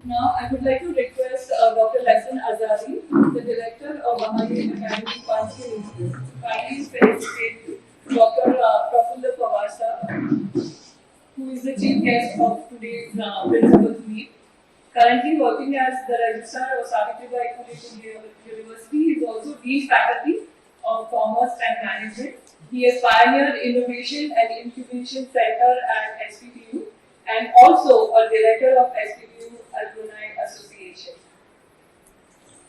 Now, I would like to request Dr. Lasan Azadi, the director of Bahai Academy, Panchkula, to kindly felicitate Dr. Prafulla Pawar, who is the chief guest of today's principal's meet. Currently working as the registrar of Savitribai Phule University, he is also Dean Faculty of Commerce and Management. He has pioneered Innovation and Incubation Center at SPPU and also a director of SPPU Alumni Association.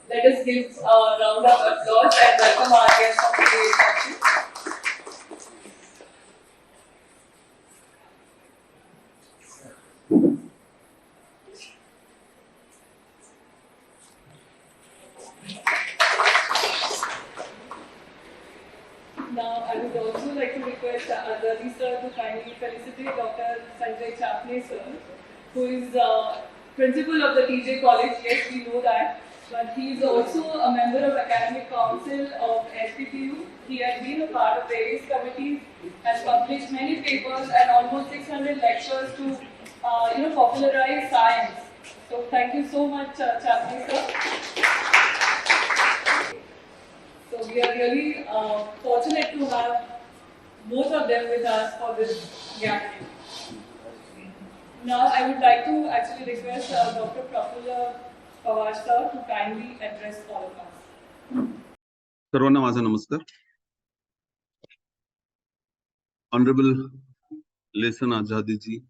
Let us give a round of applause and welcome our guest of today's session. Now, I would also like to request Azadi sir to kindly felicitate Dr. Sanjay Chapne sir, who is principal of the TJ College. Yes, we know that, but he is also a member of Academic Council of SPPU. He has been a part of various committees, has published many papers and almost 600 lectures to popularize science. So thank you so much, Chapne sir. So we are really fortunate to have both of them with us for this gathering. Now I would like to actually request Dr. Prafulla Pawar sir to kindly address all of us. सर्वांना माझा नमस्कार. Honorable Lasan Azadi ji,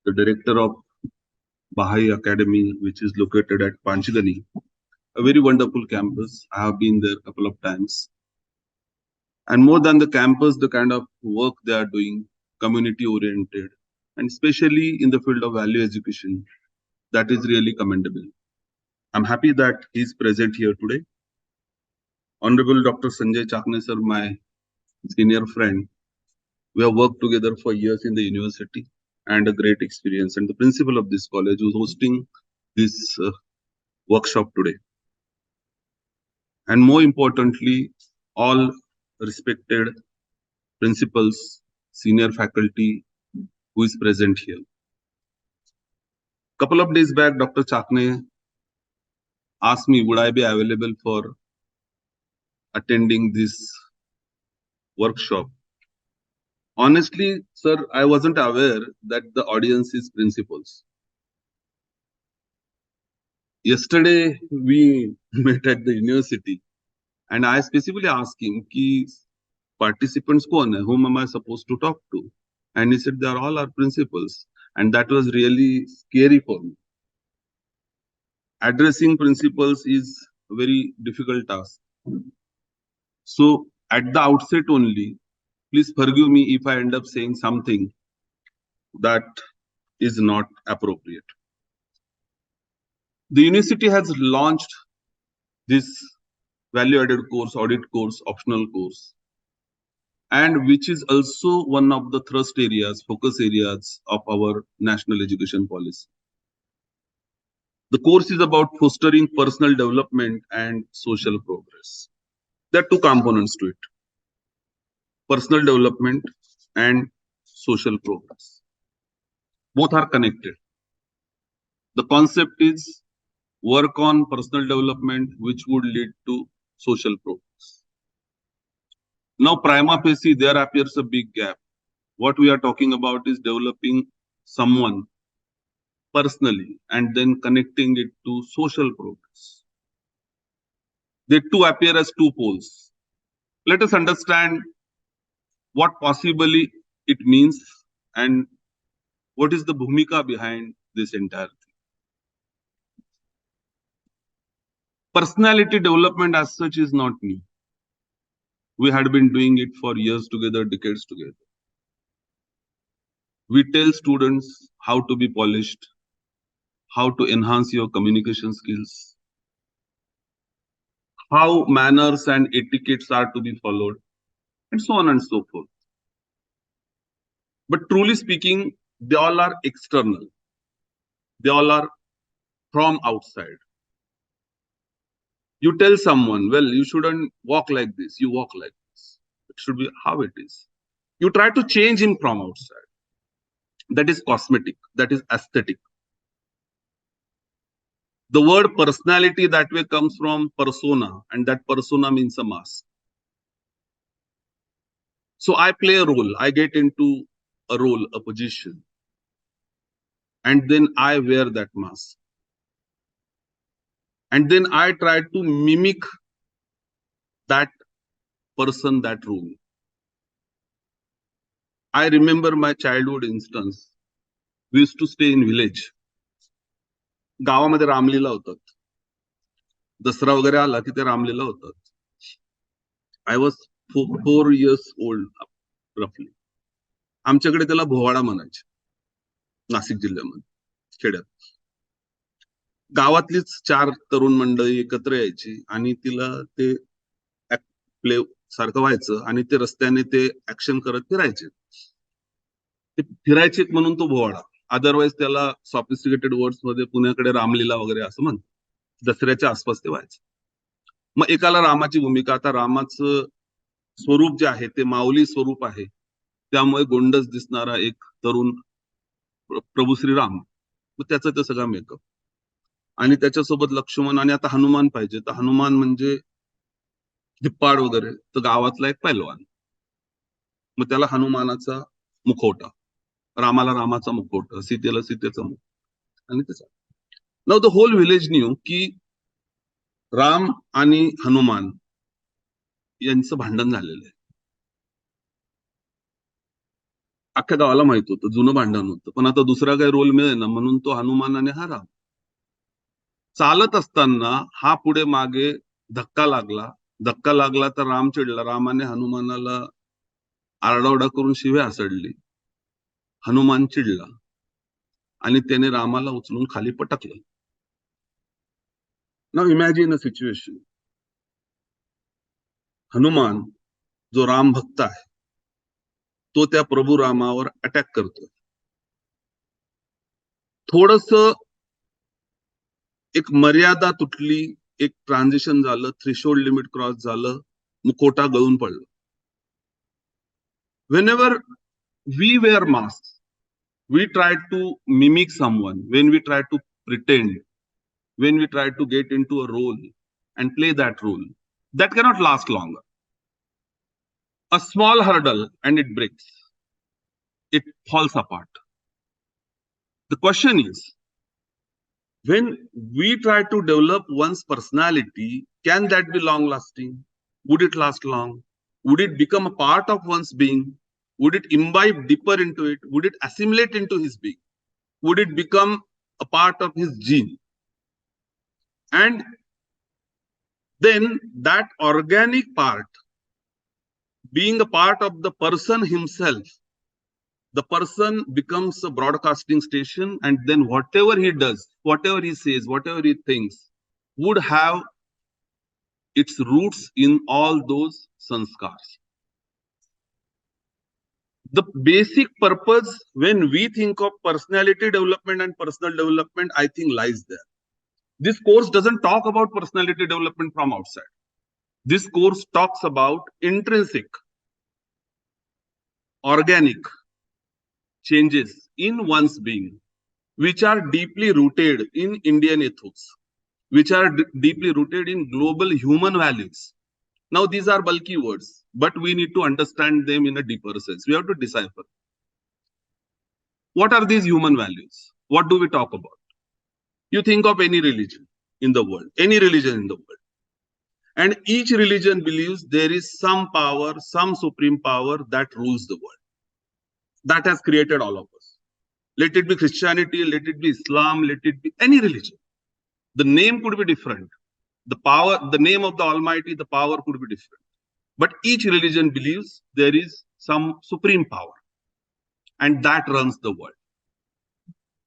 the director of Bahai Academy, which is located at Panchgani, a very wonderful campus. I have been there a couple of times. And more than the campus, the kind of work they are doing, community oriented, and especially in the field of value education, that is really commendable. I'm happy that he is present here today. Honorable Dr. Sanjay Chakne sir, my senior friend, we have worked together for years in the university and a great experience. And the principal of this college who's hosting this workshop today. And more importantly, all respected principals, senior faculty who is present here. Couple of days back, Dr. Chakne asked me, would I be available for attending this workshop? Honestly, sir, I wasn't aware that the audience is principals. Yesterday, we met at the university and I specifically asked him, ki participants kaun hai? Whom am I supposed to talk to? And he said, they are all our principals. And that was really scary for me. Addressing principals is a very difficult task. So at the outset only, please forgive me if I end up saying something that is not appropriate. The university has launched this value-added course, audit course, optional course, and which is also one of the thrust areas, focus areas of our national education policy. The course is about fostering personal development and social progress. There are two components to it: personal development and social progress. Both are connected. The concept is work on personal development, which would lead to social progress. Now, prima facie, there appears a big gap. What we are talking about is developing someone personally and then connecting it to social progress. They two appear as two poles. Let us understand what possibly it means and what is the bhumika behind this entire thing. Personality development as such is not new. We had been doing it for years together, decades together. We tell students how to be polished, how to enhance your communication skills, how manners and etiquettes are to be followed, and so on and so forth. But truly speaking, they all are external. They all are from outside. You tell someone, well, you shouldn't walk like this, you walk like this. It should be how it is. You try to change him from outside. That is cosmetic, that is aesthetic. The word personality that way comes from persona, and that persona means a mask. So I play a role, I get into a role, a position, and then I wear that mask. And then I try to mimic that person, that role. I remember my childhood instance. We used to stay in village. गावामध्ये रामलीला होतात. दसरा वगैरे आला की ते रामलीला होतात. I was 4 years old roughly. आमच्याकडे त्याला भोवाडा म्हणायचे. नाशिक जिल्ह्यामध्ये खेड्यात. गावातलीच 4 तरुण मंडळी एकत्र यायची आणि तिला ते प्ले सारखं व्हायचं आणि ते रस्त्याने ते ऍक्शन करत फिरायचे. ते फिरायचे म्हणून तो भोवाडा. अदरवाईज त्याला सॉफिस्टिकेटेड वर्ड्स मध्ये पुण्याकडे रामलीला वगैरे असं म्हणतात. दसऱ्याच्या आसपास ते व्हायचं. मग एकाला रामाची भूमिका, आता रामाचं स्वरूप जे आहे ते माऊली स्वरूप आहे, त्यामुळे गोंडस दिसणारा एक तरुण प्रभू श्रीराम, मग त्याचं ते सगळं मेकअप आणि त्याच्यासोबत लक्ष्मण आणि आता हनुमान पाहिजे, तर हनुमान म्हणजे धिप्पाड वगैरे, तर गावातला एक पैलवान, मग त्याला हनुमानाचा मुखवटा, रामाला रामाचा मुखवटा, सीतेला सीतेचा मुख आणि त्याचा. Now the whole village knew की राम आणि हनुमान यांचं भांडण झालेलं आहे. अख्ख्या गावाला माहित होतं, जुनं भांडण होतं, पण आता दुसरा काही रोल मिळेल ना म्हणून तो हनुमान आणि हा राम. चालत असताना हा पुढे मागे धक्का लागला तर राम चिडला, रामाने हनुमानाला आरडाओरडा करून शिव्या हासडली. हनुमान चिडला आणि त्याने रामाला उचलून खाली पटकलं. Now imagine a situation. Hanuman जो राम भक्त आहे तो त्या प्रभू रामावर अटॅक करतोय. थोडस एक मर्यादा तुटली, एक ट्रान्झिशन झालं, थ्रेशोल्ड लिमिट क्रॉस झालं, मुखोटा गळून पडलं. Whenever we wear masks, we try to mimic someone, when we try to pretend, when we try to get into a role and play that role, that cannot last longer. A small hurdle and it breaks. It falls apart. The question is, when we try to develop one's personality, can that be long lasting? Would it last long? Would it become a part of one's being? Would it imbibe deeper into it? Would it assimilate into his being? Would it become a part of his gene? And then that organic part, being a part of the person himself, the person becomes a broadcasting station, and then whatever he does, whatever he says, whatever he thinks, would have its roots in all those sanskars. The basic purpose when we think of personality development and personal development, I think, lies there. This course doesn't talk about personality development from outside. This course talks about intrinsic, organic changes in one's being, which are deeply rooted in Indian ethos, which are deeply rooted in global human values. Now, these are bulky words, but we need to understand them in a deeper sense. We have to decipher. What are these human values? What do we talk about? You think of any religion in the world, any religion in the world. And each religion believes there is some power, some supreme power that rules the world, that has created all of us. Let it be Christianity, let it be Islam, let it be any religion. The name could be different. The power, the name of the Almighty, the power could be different. But each religion believes there is some supreme power, and that runs the world.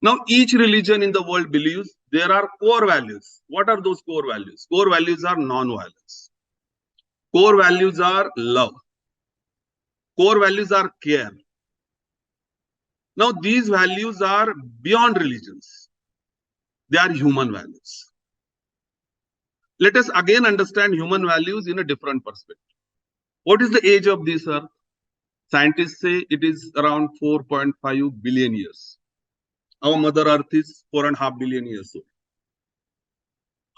Now, each religion in the world believes there are core values. What are those core values? Core values are non-violence. Core values are love. Core values are care. Now, these values are beyond religions. They are human values. Let us again understand human values in a different perspective. What is the age of this earth? Scientists say it is around 4.5 billion years. Our mother earth is 4.5 billion years old.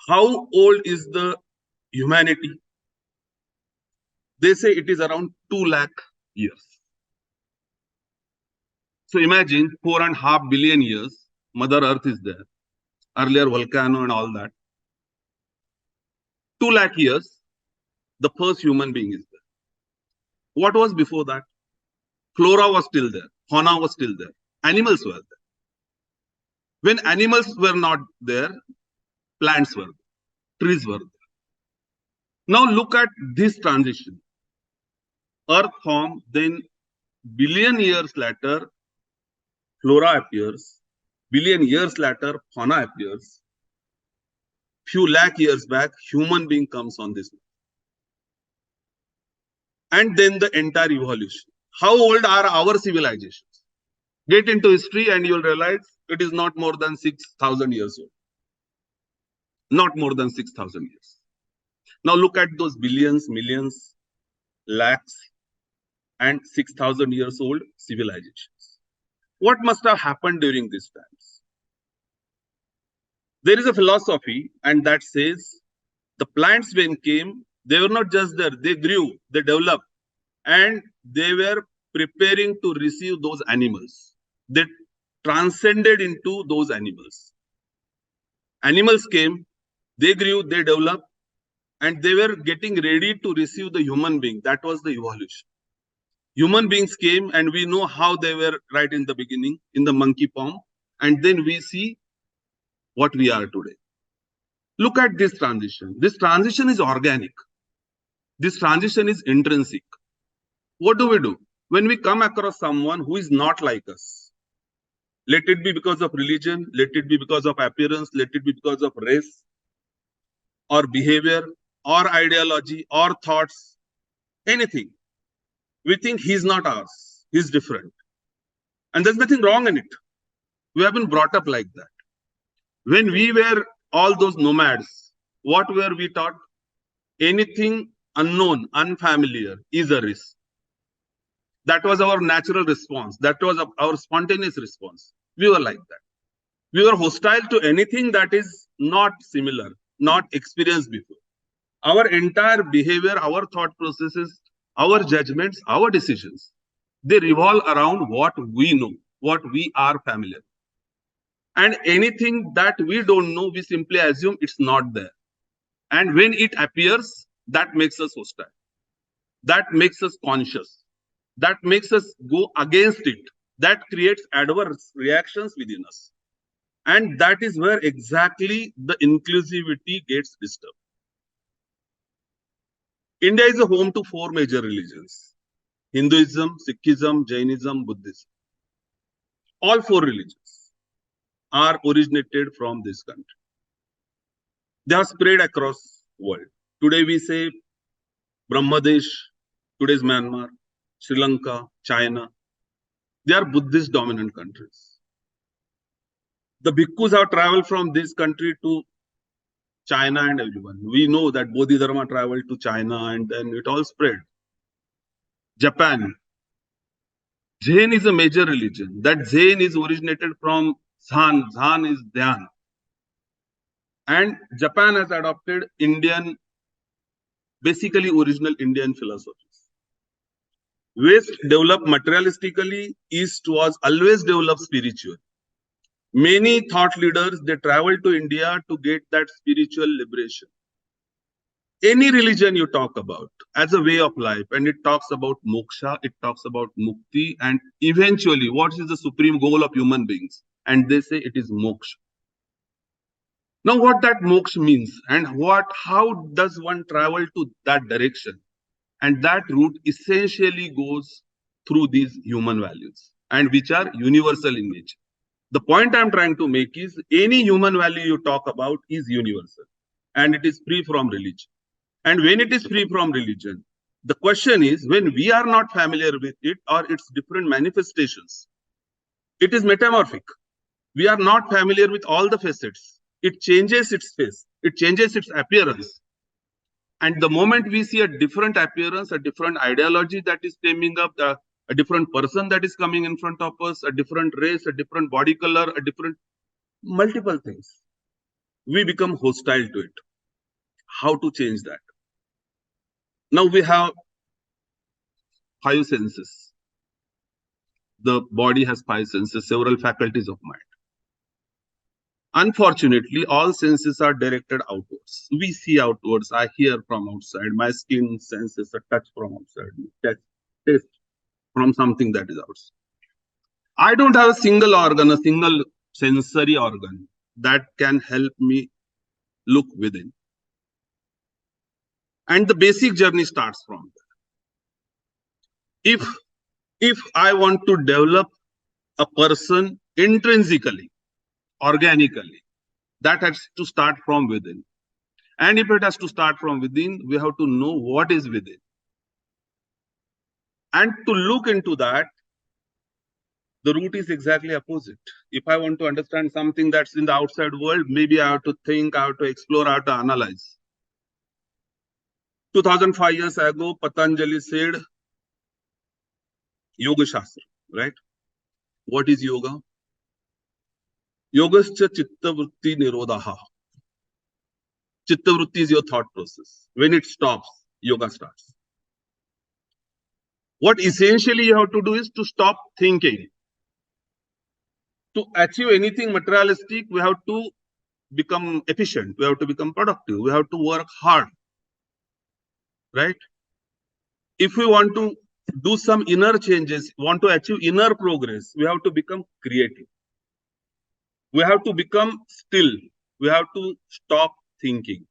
How old is the humanity? They say it is around 2 lakh years. So imagine 4.5 billion years, Mother Earth is there. Earlier volcano and all that. 2 lakh years, the first human being is there. What was before that? Flora was still there. Fauna was still there. Animals were there. When animals were not there, plants were there. Trees were there. Now look at this transition. Earth formed, then billion years later, flora appears. Billion years later, fauna appears. Few lakh years back, human being comes on this. And then the entire evolution. How old are our civilizations? Get into history and you'll realize it is not more than 6,000 years old. Not more than 6,000 years. Now look at those billions, millions, lakhs, and 6,000 years old civilizations. What must have happened during these times? There is a philosophy, and that says the plants when came, they were not just there, they grew, they developed, and they were preparing to receive those animals. They transcended into those animals. Animals came, they grew, they developed, and they were getting ready to receive the human being. That was the evolution. Human beings came, and we know how they were right in the beginning, in the monkey form, and then we see what we are today. Look at this transition. This transition is organic. This transition is intrinsic. What do we do? When we come across someone who is not like us, let it be because of religion, let it be because of appearance, let it be because of race, or behavior, or ideology, or thoughts, anything. We think he's not ours, he's different. And there's nothing wrong in it. We have been brought up like that. When we were all those nomads, what were we taught? Anything unknown, unfamiliar is a risk. That was our natural response. That was our spontaneous response. We were like that. We were hostile to anything that is not similar, not experienced before. Our entire behavior, our thought processes, our judgments, our decisions, they revolve around what we know, what we are familiar. And anything that we don't know, we simply assume it's not there. And when it appears, that makes us hostile. That makes us conscious. That makes us go against it. That creates adverse reactions within us. And that is where exactly the inclusivity gets disturbed. India is a home to 4 major religions: Hinduism, Sikhism, Jainism, Buddhism. All 4 religions are originated from this country. They are spread across the world. Today we say Brahmadesh, today's Myanmar, Sri Lanka, China. They are Buddhist dominant countries. The bhikkhus have traveled from this country to China and everyone. We know that Bodhidharma traveled to China and then it all spread. Japan. Jain is a major religion. That Jain is originated from Zhan. Zhan is Dhyan. And Japan has adopted Indian, basically original Indian philosophies. West developed materialistically, East was always developed spiritual. Many thought leaders, they traveled to India to get that spiritual liberation. Any religion you talk about as a way of life, and it talks about moksha, it talks about mukti, and eventually what is the supreme goal of human beings? And they say it is moksha. Now what that moksha means and how does one travel to that direction? And that route essentially goes through these human values and which are universal in nature. The point I'm trying to make is any human value you talk about is universal and it is free from religion. And when it is free from religion, the question is when we are not familiar with it or its different manifestations, it is metamorphic. We are not familiar with all the facets. It changes its face. It changes its appearance. And the moment we see a different appearance, a different ideology that is stemming up, a different person that is coming in front of us, a different race, a different body color, a different multiple things. we become hostile to it. How to change that? Now we have 5 senses. The body has 5 senses, several faculties of mind. Unfortunately, all senses are directed outwards. We see outwards, I hear from outside, my skin senses a touch from outside, taste from something that is outside. I don't have a single organ, a single sensory organ that can help me look within. And the basic journey starts from there. If I want to develop a person intrinsically, organically, that has to start from within. And if it has to start from within, we have to know what is within. And to look into that, the route is exactly opposite. If I want to understand something that's in the outside world, maybe I have to think, I have to explore, I have to analyze. 2005 years ago, Patanjali said, Yoga Shastra, right? What is yoga? Yogascha chittavritti nirodha. Chittavritti is your thought process. When it stops, yoga starts. What essentially you have to do is to stop thinking. To achieve anything materialistic, we have to become efficient. We have to become productive. We have to work hard, right? If we want to do some inner changes, want to achieve inner progress, we have to become creative. We have to become still. We have to stop thinking.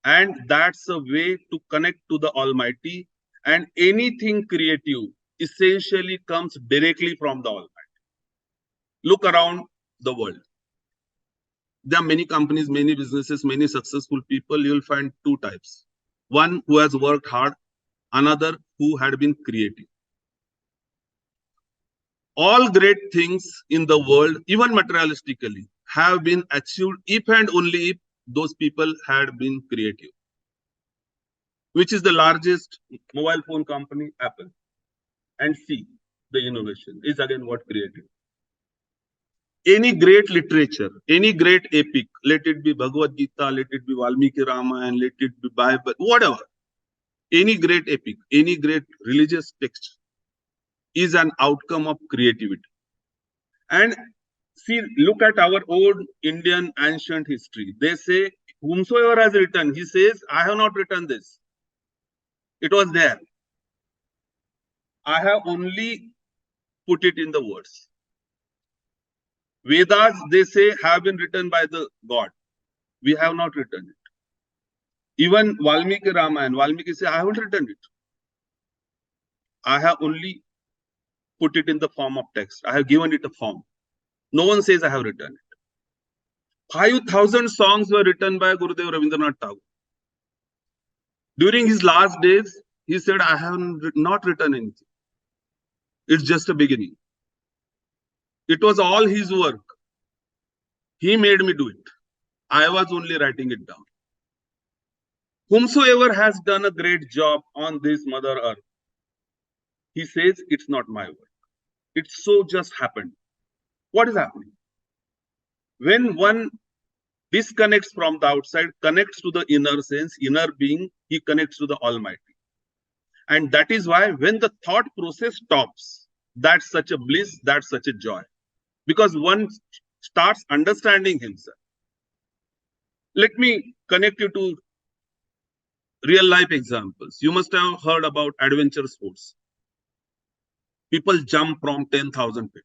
And that's a way to connect to the Almighty. And anything creative essentially comes directly from the Almighty. Look around the world. There are many companies, many businesses, many successful people. You'll find 2 types. One who has worked hard, another who had been creative. All great things in the world, even materialistically, have been achieved if and only if those people had been creative. Which is the largest mobile phone company? Apple. And see the innovation is again what creative. Any great literature, any great epic, let it be Bhagavad Gita, let it be Valmiki Ramayana, let it be Bible, whatever. Any great epic, any great religious text is an outcome of creativity. And see, look at our old Indian ancient history. They say, whomsoever has written, he says, I have not written this. It was there. I have only put it in the words. Vedas, they say, have been written by the God. We have not written it. Even Valmiki Ramayana, Valmiki says, I haven't written it. I have only put it in the form of text. I have given it a form. No one says I have written it. 5,000 songs were written by Gurudev Rabindranath Tagore. During his last days, he said, I have not written anything. It's just a beginning. It was all his work. He made me do it. I was only writing it down. Whomsoever has done a great job on this Mother Earth, he says, it's not my work. It so just happened. What is happening? When one disconnects from the outside, connects to the inner sense, inner being, he connects to the Almighty. And that is why when the thought process stops, that's such a bliss, that's such a joy. Because one starts understanding himself. Let me connect you to real life examples. You must have heard about adventure sports. People jump from 10,000 feet.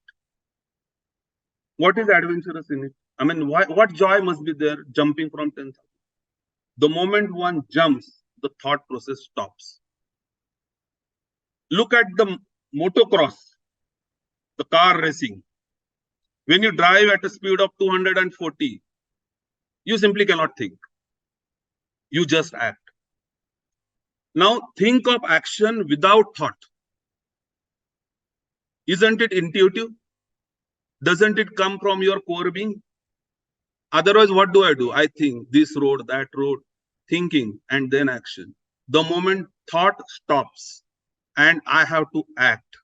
What is adventurous in it? I mean, what joy must be there jumping from 10,000? The moment one jumps, the thought process stops. Look at the motocross, the car racing. When you drive at a speed of 240, you simply cannot think. You just act. Now think of action without thought. Isn't it intuitive? Doesn't it come from your core being? Otherwise, what do? I think this road, that road, thinking and then action. The moment thought stops and I have to act,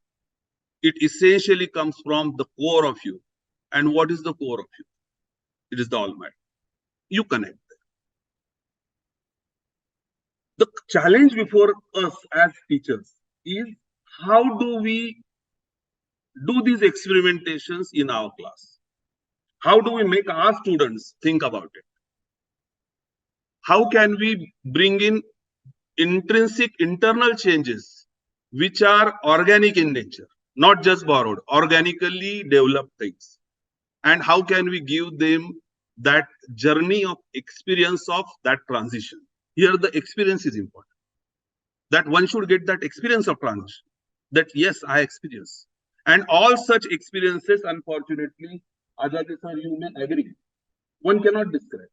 it essentially comes from the core of you. And what is the core of you? It is the Almighty. you connect. The challenge before us as teachers is how do we do these experimentations in our class? How do we make our students think about it? How can we bring in intrinsic internal changes which are organic in nature, not just borrowed, organically developed things? And how can we give them that journey of experience of that transition? Here, the experience is important. That one should get that experience of transition. That yes, I experience. And all such experiences, unfortunately, Ajadi sir, you may agree, one cannot describe.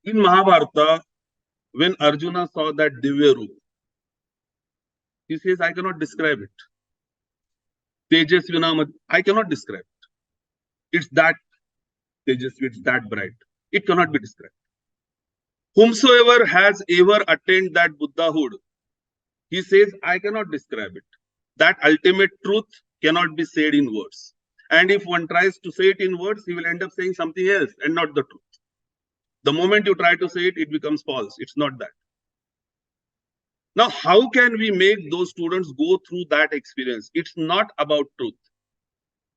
In Mahabharata, when Arjuna saw that Divya Roop, he says, I cannot describe it. Tejasvinam, I cannot describe it. It's that Tejasvi, it's that bright. It cannot be described. Whomsoever has ever attained that Buddhahood, he says, I cannot describe it. That ultimate truth cannot be said in words. And if one tries to say it in words, he will end up saying something else and not the truth. The moment you try to say it, it becomes false. It's not that. Now, how can we make those students go through that experience? It's not about truth.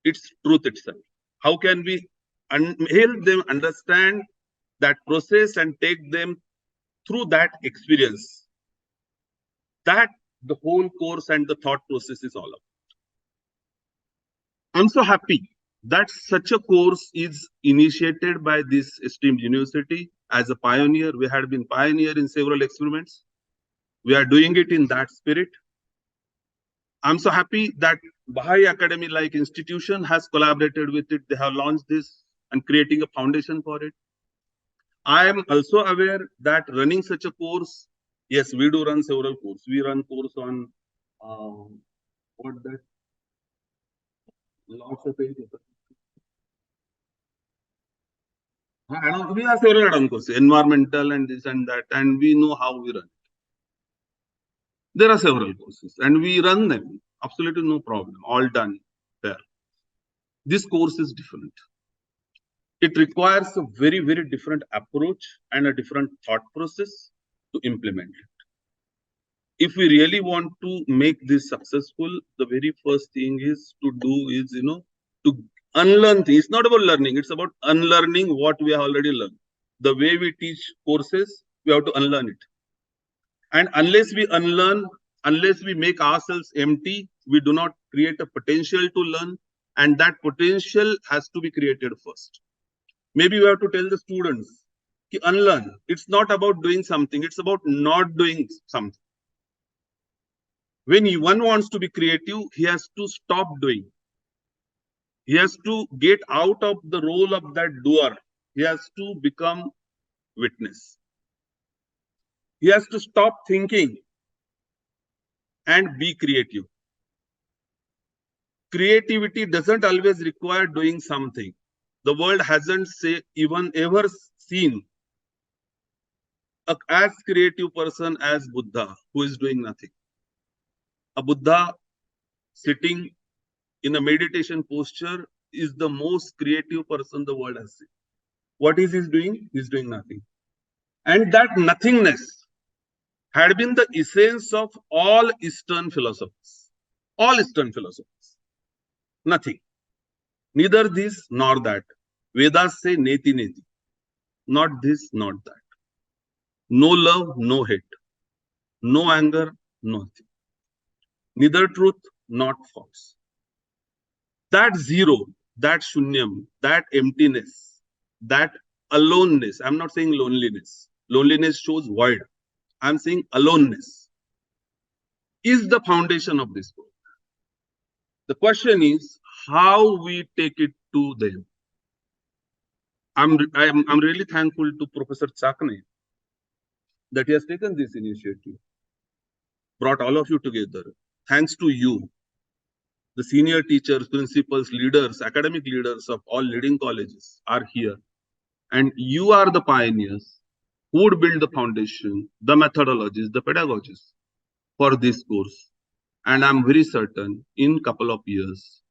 It's truth itself. How can we help them understand that process and take them through that experience? That the whole course and the thought process is all about. I'm so happy that such a course is initiated by this esteemed university as a pioneer. We had been pioneer in several experiments. We are doing it in that spirit. I'm so happy that Bahai Academy like institution has collaborated with it. They have launched this and creating a foundation for it. I am also aware that running such a course, yes, we do run several courses. We run course on what that launch of it. We have several add-on courses, environmental and this and that, and we know how we run. There are several courses, and we run them. Absolutely no problem. All done there. This course is different. It requires a very, very different approach and a different thought process to implement it. If we really want to make this successful, the very first thing is to do is, to unlearn things. It's not about learning. It's about unlearning what we have already learned. The way we teach courses, we have to unlearn it. And unless we unlearn, unless we make ourselves empty, we do not create a potential to learn. And that potential has to be created first. Maybe we have to tell the students, unlearn. It's not about doing something. It's about not doing something. When one wants to be creative, he has to stop doing. He has to get out of the role of that doer. He has to become witness. He has to stop thinking and be creative. Creativity doesn't always require doing something. The world hasn't even ever seen as creative person as Buddha who is doing nothing. A Buddha sitting in a meditation posture is the most creative person the world has seen. What is he doing? He's doing nothing. And that nothingness had been the essence of all Eastern philosophers. All Eastern philosophers. Nothing. Neither this nor that. Vedas say neti neti. Not this, not that. No love, no hate. No anger, nothing. Neither truth, not false. That zero, that shunyam, that emptiness, that aloneness. I'm not saying loneliness. Loneliness shows void. I'm saying aloneness is the foundation of this book. The question is how we take it to them. I'm really thankful to Professor Chakne that he has taken this initiative, brought all of you together. Thanks to you, the senior teachers, principals, leaders, academic leaders of all leading colleges are here. And you are the pioneers who would build the foundation, the methodologies, the pedagogies for this course. And I'm very certain in a couple of years,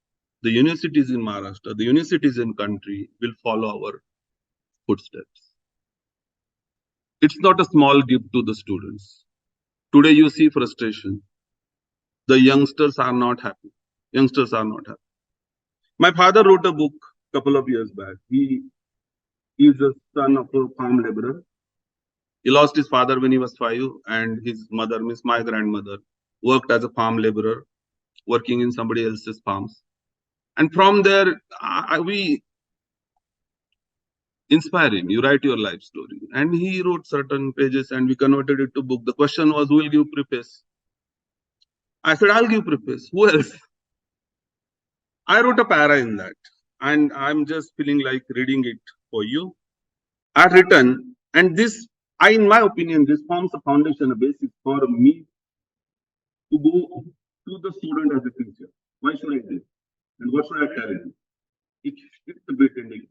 the universities in Maharashtra, the universities in country will follow our footsteps. It's not a small gift to the students. Today you see frustration. The youngsters are not happy. Youngsters are not happy. My father wrote a book a couple of years back. He is the son of a farm laborer. He lost his father when he was 5, and his mother, means my grandmother, worked as a farm laborer, working in somebody else's farms. And from there, we inspire him. You write your life story. And he wrote certain pages and we converted it to book. The question was, who will give preface? I said, I'll give preface. Who else? I wrote a para in that. And I'm just feeling like reading it for you. I've written, and this, in my opinion, this forms a foundation, a basis for me to go to the student as a teacher. Why should I do? And what should I tell him? It's a bit ending.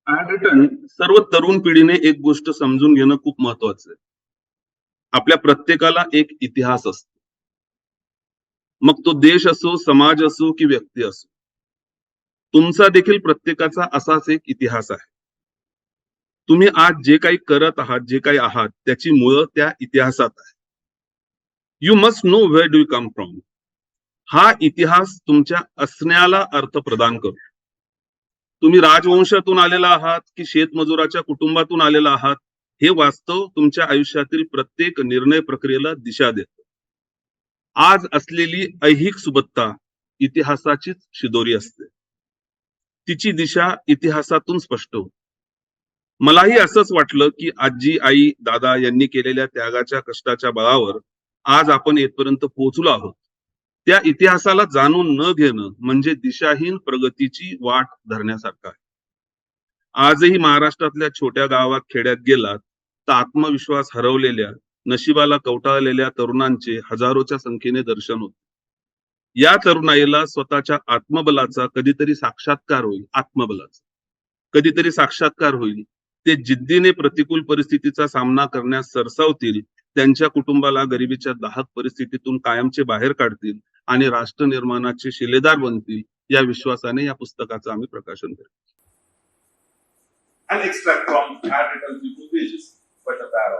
I had written, सर्व तरुण पिढीने एक गोष्ट समजून घेणं खूप महत्वाचं आहे. आपल्या प्रत्येकाला एक इतिहास असतो. मग तो देश असो, समाज असो की व्यक्ती असो. तुमचा देखील प्रत्येकाचा असाच एक इतिहास आहे. तुम्ही आज जे काही करत आहात, जे काही आहात, त्याची मुळं त्या इतिहासात आहे. You must know where do you come from. हा इतिहास तुमच्या असण्याला अर्थ प्रदान करतो. तुम्ही राजवंशातून आलेला आहात की शेतमजुराच्या कुटुंबातून आलेला आहात, हे वास्तव तुमच्या आयुष्यातील प्रत्येक निर्णय प्रक्रियेला दिशा देतं. आज असलेली ऐहिक सुबत्ता इतिहासाचीच शिदोरी असते. तिची दिशा इतिहासातून स्पष्ट होते. मलाही असंच वाटलं की आजी, आई, दादा यांनी केलेल्या त्यागाच्या कष्टाच्या बळावर आज आपण येथपर्यंत पोहोचलो आहोत. त्या इतिहासाला जाणून न घेणं म्हणजे दिशाहीन प्रगतीची वाट धरण्यासारखं आहे. आजही महाराष्ट्रातल्या छोट्या गावात खेड्यात गेलात तर आत्मविश्वास हरवलेल्या, नशिबाला कवटाळलेल्या तरुणांचे हजारोच्या संख्येने दर्शन होते. या तरुणाईला स्वतःच्या आत्मबलाचा कधीतरी साक्षात्कार होईल. आत्मबलाचा कधीतरी साक्षात्कार होईल. ते जिद्दीने प्रतिकूल परिस्थितीचा सामना करण्यास सरसावतील. त्यांच्या कुटुंबाला गरिबीच्या दाहक परिस्थितीतून कायमचे बाहेर काढतील आणि राष्ट्र निर्माणाचे शिलेदार बनतील. या विश्वासाने या पुस्तकाचं आम्ही प्रकाशन करू. I'll extract from handwritten few pages, but a para.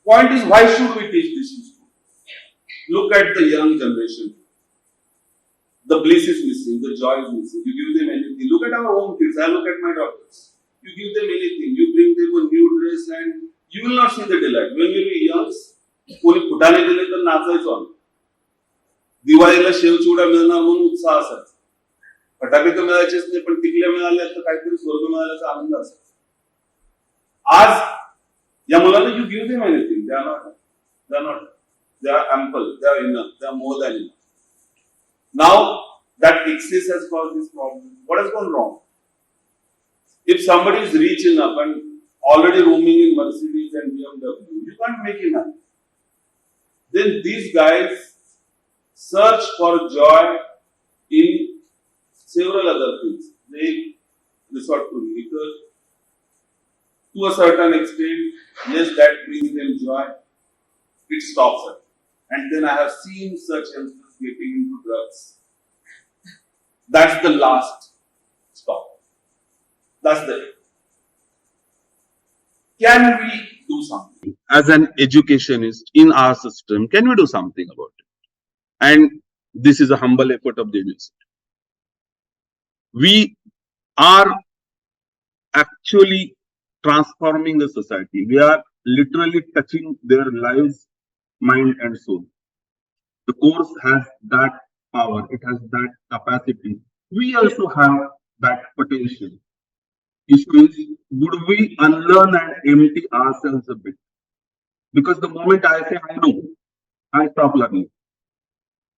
Point is, why should we teach this in school? Look at the young generation. The bliss is missing, the joy is missing. You give them anything. Look at our own kids. I look at my daughters. You give them anything. You bring them a new dress and you will not see the delight. When we were young, कोणी फुटाणे दिले तर नाचायचो आम्ही. दिवाळीला शेवचिवडा मिळणार म्हणून उत्साह असायचा. फटाके तर मिळायचेच नाही, पण टिकल्या मिळाल्या तर काहीतरी स्वर्ग मिळाल्याचा आनंद असायचा. आज या मुलांना you give them anything, they are not, they are ample, they are enough, they are more than enough. Now that excess has caused this problem. What has gone wrong? If somebody is rich enough and already roaming in Mercedes and BMW, you can't make him happy. Then these guys search for joy in several other things. They resort to liquor. To a certain extent, yes, that brings them joy. It stops it. And then I have seen such youngsters getting into drugs. That's the last stop. That's the end. Can we do something? As an educationist in our system, can we do something about it? And this is a humble effort of the university. We are actually transforming the society. We are literally touching their lives, mind and soul. The course has that power. It has that capacity. We also have that potential. Issue is, would we unlearn and empty ourselves a bit? Because the moment I say I know, I stop learning.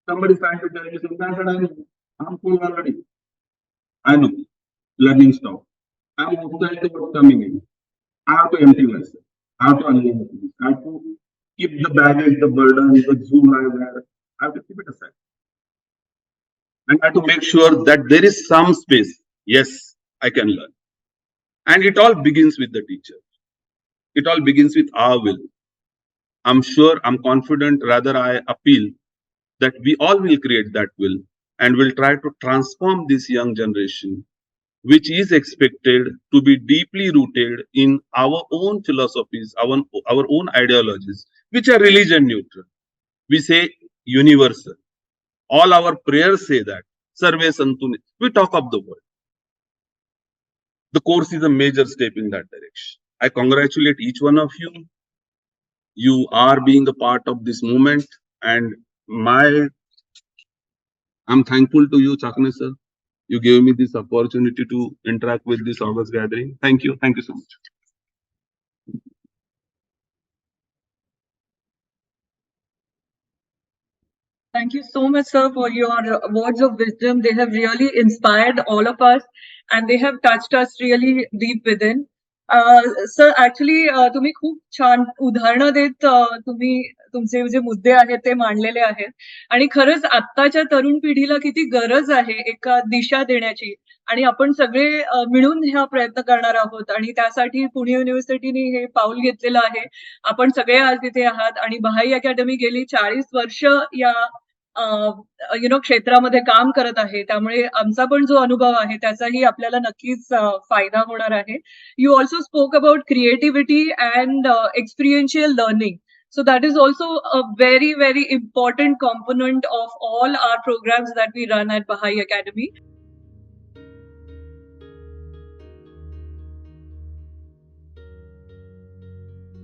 Somebody is trying to tell me something, I said I know. I'm full already. I know. Learning stop. I'm hostile to what's coming in. I have to empty myself. I have to unlearn things. I have to keep the baggage, the burden, the zoom I wear. I have to keep it aside. And I have to make sure that there is some space. Yes, I can learn. And it all begins with the teacher. It all begins with our will. I'm sure, I'm confident, rather I appeal that we all will create that will and will try to transform this young generation, which is expected to be deeply rooted in our own philosophies, our own ideologies, which are religion neutral. We say universal. All our prayers say that. Sarve Santu. We talk of the world. The course is a major step in that direction. I congratulate each one of you. You are being a part of this movement, and I'm thankful to you, Chakne sir. You gave me this opportunity to interact with this August gathering. Thank you. Thank you so much. Thank you so much, sir, for your words of wisdom. They have really inspired all of us and they have touched us really deep within. Sir actually तुम्ही खूप छान उदाहरणं देत तुम्ही तुमचे जे मुद्दे आहेत ते मांडलेले आहेत आणि खरंच आत्ताच्या तरुण पिढीला किती गरज आहे एका दिशा देण्याची आणि आपण सगळे मिळून हा प्रयत्न करणार आहोत आणि त्यासाठी पुणे युनिव्हर्सिटीने हे पाऊल घेतलेलं आहे. आपण सगळे आज तिथे आहात आणि बहाई अकॅडमी गेली 40 वर्ष या क्षेत्रामध्ये काम करत आहे. त्यामुळे आमचा पण जो अनुभव आहे त्याचाही आपल्याला नक्कीच फायदा होणार आहे. You also spoke about creativity and experiential learning. So that is also a very, very important component of all our programs that we run at Bahai Academy.